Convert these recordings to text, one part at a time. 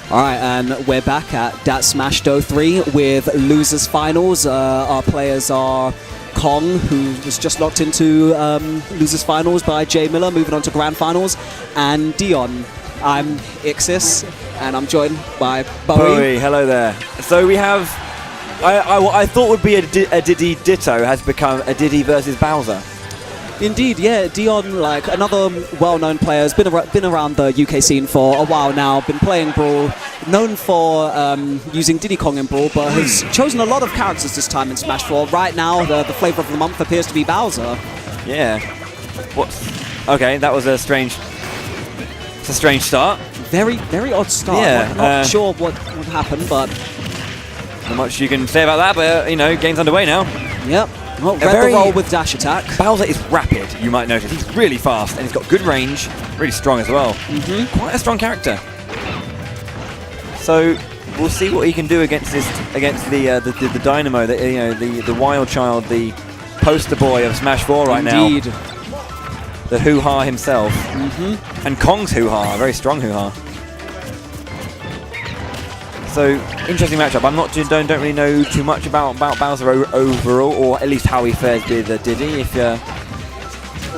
Alright, and we're back at Dat Smash Doe 3 with losers finals. Our players are Cong, who was just locked into losers finals by Jay Miller, moving on to grand finals, and Deon. I'm Ixis, and I'm joined by Bowie. Hello there. So we have, I thought would be a Diddy Ditto has become a Diddy versus Bowser. Indeed, yeah. Deon, like another well-known player, has been around the UK scene for a while now. Been playing Brawl, known for using Diddy Kong in Brawl, but has chosen a lot of characters this time in Smash 4. Right now, the flavor of the month appears to be Bowser. Yeah. What? Okay, that was a strange. It's a strange start. Very odd start. Yeah. Not sure what happened, but not much you can say about that. But you know, game's underway now. Yep. Well, read the roll with dash attack. Bowser is rapid, you might notice. He's really fast, and he's got good range, really strong as well. Quite a strong character. So we'll see what he can do against the Dynamo, the wild child, the poster boy of Smash 4 right now. Indeed. The hoo-ha himself. And Kong's hoo-ha, a very strong hoo-ha. So, interesting matchup. Don't really know too much about Bowser overall, or at least how he fares with Diddy.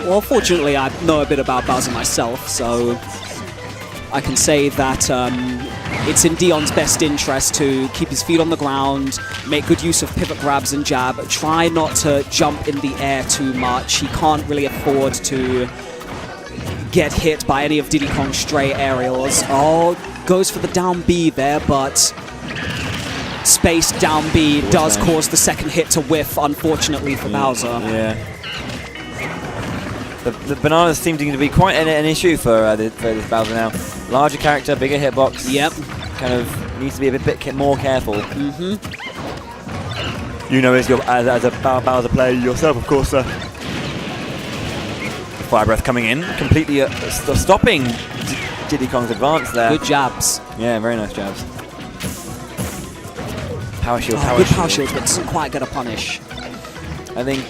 Well, fortunately, I know a bit about Bowser myself, so I can say that it's in Deon's best interest to keep his feet on the ground, make good use of pivot grabs and jab, try not to jump in the air too much. He can't really afford to get hit by any of Diddy Kong's stray aerials. Oh, goes for the down B there, but space down B does cause the second hit to whiff, unfortunately for Bowser. Yeah. The bananas seem to be quite an issue for this Bowser now. Larger character, bigger hitbox. Yep. Kind of needs to be a bit more careful. You know, as a Bowser player yourself, of course. Fire Breath coming in, completely stopping Diddy Kong's advance there. Good jabs. Yeah, very nice jabs. Power shield, good power shield, but doesn't quite get a punish. I think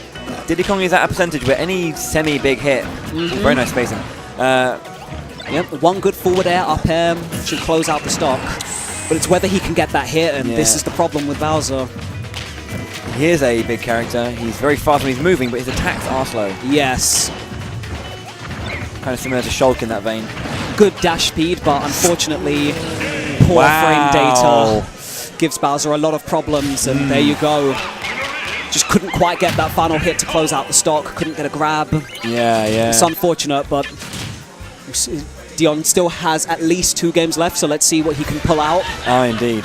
Diddy Kong is at a percentage where any semi-big hit, very nice spacing. Yep, one good forward air, up air, should close out the stock. But it's whether he can get that hit, and this is the problem with Bowser. He is a big character. He's very fast when he's moving, but his attacks are slow. Yes. Kind of similar to Shulk in that vein. Good dash speed, but unfortunately, poor frame data gives Bowser a lot of problems, and there you go. Just couldn't quite get that final hit to close out the stock, couldn't get a grab. Yeah. It's unfortunate, but Deon still has at least 2 games left, so let's see what he can pull out. Oh, indeed.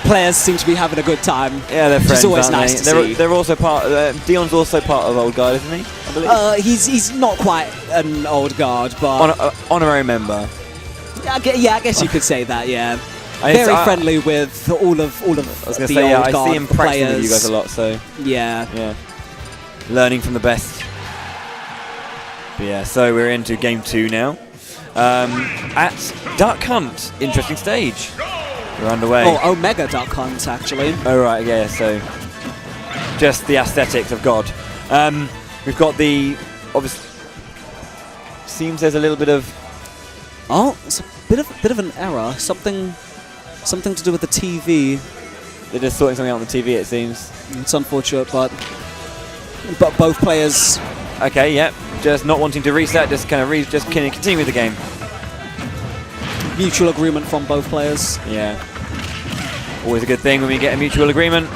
Players seem to be having a good time. Yeah, they're friends, It's always nice to see. They're also part. Deon's also part of Old Guard, isn't he? I believe. He's not quite an old guard, but honorary member. I guess you could say that. Yeah, very friendly with all of I was going to the say, old I guard see him practicing players. with you guys a lot, so yeah, learning from the best. But yeah, so we're into game 2 now. At Duck Hunt, interesting stage. We're underway. Oh, Omega Duck Hunt, actually. Oh, right, yeah, so just the aesthetics of God. We've got the, obviously, seems there's a little bit of... Oh, it's a bit of an error. Something to do with the TV. They're just sorting something out on the TV, it seems. It's unfortunate, but both players... Okay, yeah, just not wanting to reset, just kind of continue with the game. Mutual agreement from both players. Yeah. Always a good thing when we get a mutual agreement.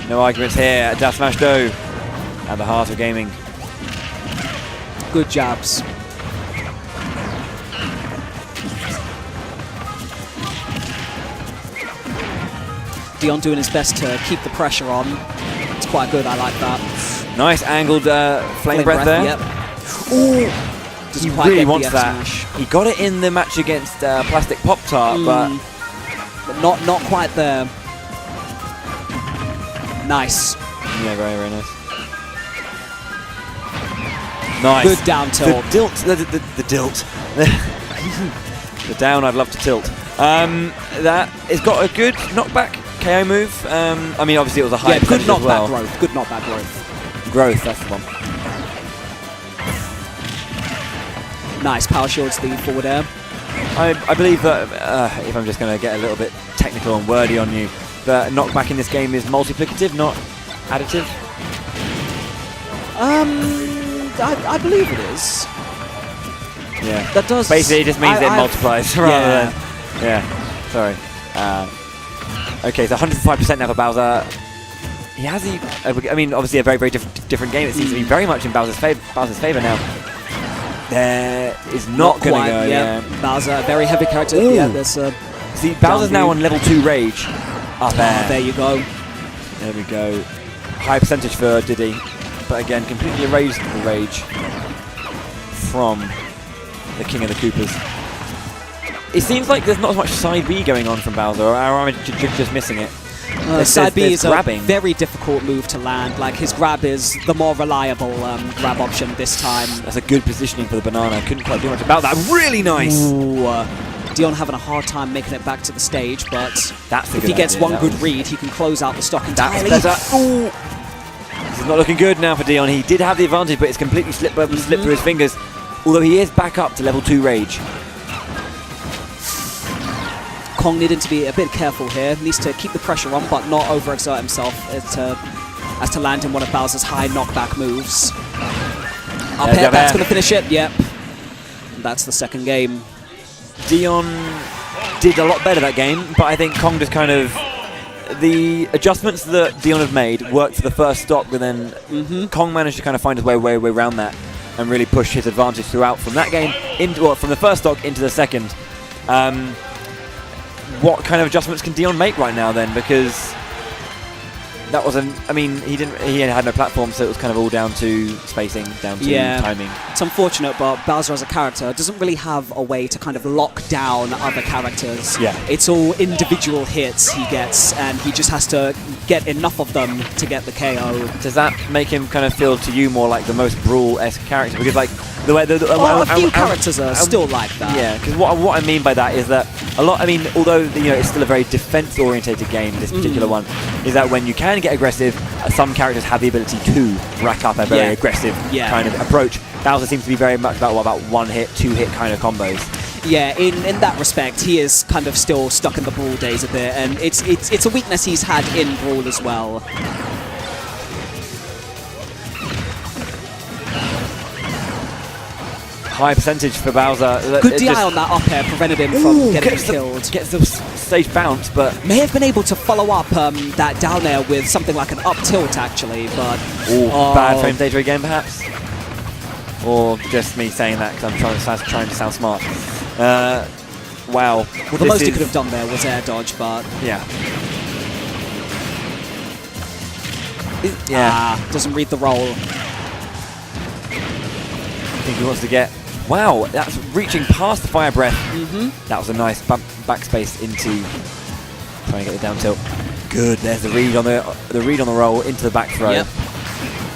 No arguments here at Dat Smash Doe, at the heart of gaming. Good jabs. Deon doing his best to keep the pressure on. It's quite good, I like that. Nice angled flame breath there. Yep. Ooh. He really wants that. He got it in the match against Plastic Pop-Tart, but not quite there. Nice. Yeah, very nice. Nice. Good down tilt. The tilt. The down I'd love to tilt. That has got a good knockback KO move. I mean, obviously it was a high good knockback as well. growth. Good knockback growth. Growth, that's the one. Nice power shields the forward air. I believe that, if I'm just going to get a little bit technical and wordy on you, that knockback in this game is multiplicative, not additive. I believe it is. Yeah. That does. Basically, it just means it multiplies rather than. Yeah. Sorry. Okay, so 105% now for Bowser. He has I mean, obviously a very, very different game. It seems to be very much in Bowser's favor now. There is not going to go. Yeah. Bowser, a very heavy character. Ooh. Yeah, there's see, Bowser's now on level 2 Rage. Up there. There you go. There we go. High percentage for Diddy, but again, completely erased the Rage from the King of the Koopas. It seems like there's not as much side B going on from Bowser, or am I just missing it? Side B is grabbing. A very difficult move to land. Like, his grab is the more reliable grab option this time. That's a good positioning for the banana. Couldn't quite do much about that. Really nice! Ooh, Deon having a hard time making it back to the stage, but if he gets one good read, he can close out the stock entirely. That's better. Ooh. This is not looking good now for Deon. He did have the advantage, but it's completely slipped through his fingers. Although he is back up to level 2 Rage. Cong needing to be a bit careful here. Needs to keep the pressure on, but not overexert himself as to land in one of Bowser's high knockback moves. Up here, that's going to finish it. Yep. And that's the second game. Deon did a lot better that game, but I think Cong just kind of... The adjustments that Deon have made worked for the first stock, but then Cong managed to kind of find his way around that and really push his advantage throughout from that game, from the first stock into the second. What kind of adjustments can Deon make right now then? Because that wasn't. I mean, he had no platform, so it was kind of all down to spacing, down to timing. It's unfortunate, but Bowser as a character doesn't really have a way to kind of lock down other characters. Yeah. It's all individual hits he gets, and he just has to get enough of them to get the KO. Does that make him kind of feel to you more like the most Brawl-esque character? Because like the way a few characters are still like that. Yeah, because what I mean by that is that a lot. I mean, although it's still a very defense-orientated game, this particular one, is that when you can get aggressive, some characters have the ability to rack up a very aggressive kind of approach. Bowser seems to be very much about one hit, 2 hit kind of combos. Yeah, in that respect, he is kind of still stuck in the Brawl days a bit, and it's a weakness he's had in Brawl as well. High percentage for Bowser. Good DI on that up air, prevented him from getting killed. Gets the stage bounce, but... May have been able to follow up that down air with something like an up tilt, actually, but... Bad frame data again, perhaps? Or just me saying that because I'm trying to sound smart. Wow. Well, the most he could have done there was air dodge, but... Yeah. Doesn't read the roll. I think he wants to get... Wow, that's reaching past the fire breath. That was a nice backspace into trying to get the down tilt. Good. There's the read on the roll into the back throw. Yep.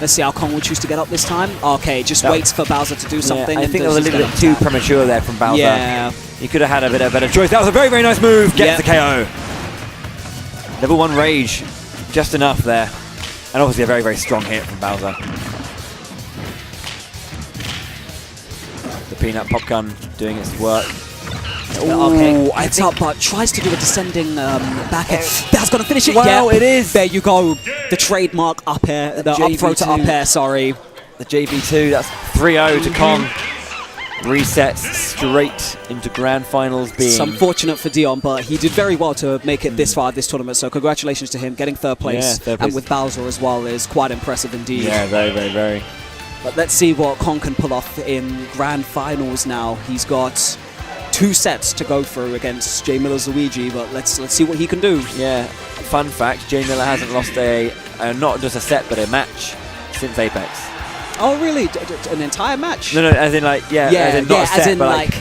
Let's see how Cong will choose to get up this time. Okay, just waits for Bowser to do something. I think that was a little bit too premature there from Bowser. Yeah. He could have had a bit of a better choice. That was a very, very nice move. Gets the KO. Level 1 Rage. Just enough there. And obviously a very, very strong hit from Bowser. The peanut pop gun doing its work. Okay, it's up, but tries to do a descending back air. That's going to finish it. Wow, it is. There you go. The trademark up air, the up throw to up air, sorry. The JV2, that's 3-0 to Cong. Resets straight into grand finals being... It's unfortunate for Deon, but he did very well to make it this far this tournament, so congratulations to him. Getting third place, and with Bowser as well, is quite impressive indeed. Yeah, very, very, very. But let's see what Cong can pull off in grand finals now. He's got 2 sets to go through against Jay Miller's Luigi, but let's see what he can do. Yeah, fun fact, Jay Miller hasn't lost not just a set, but a match since Apex. Oh, really? An entire match? No, as in like, as in not a set, but like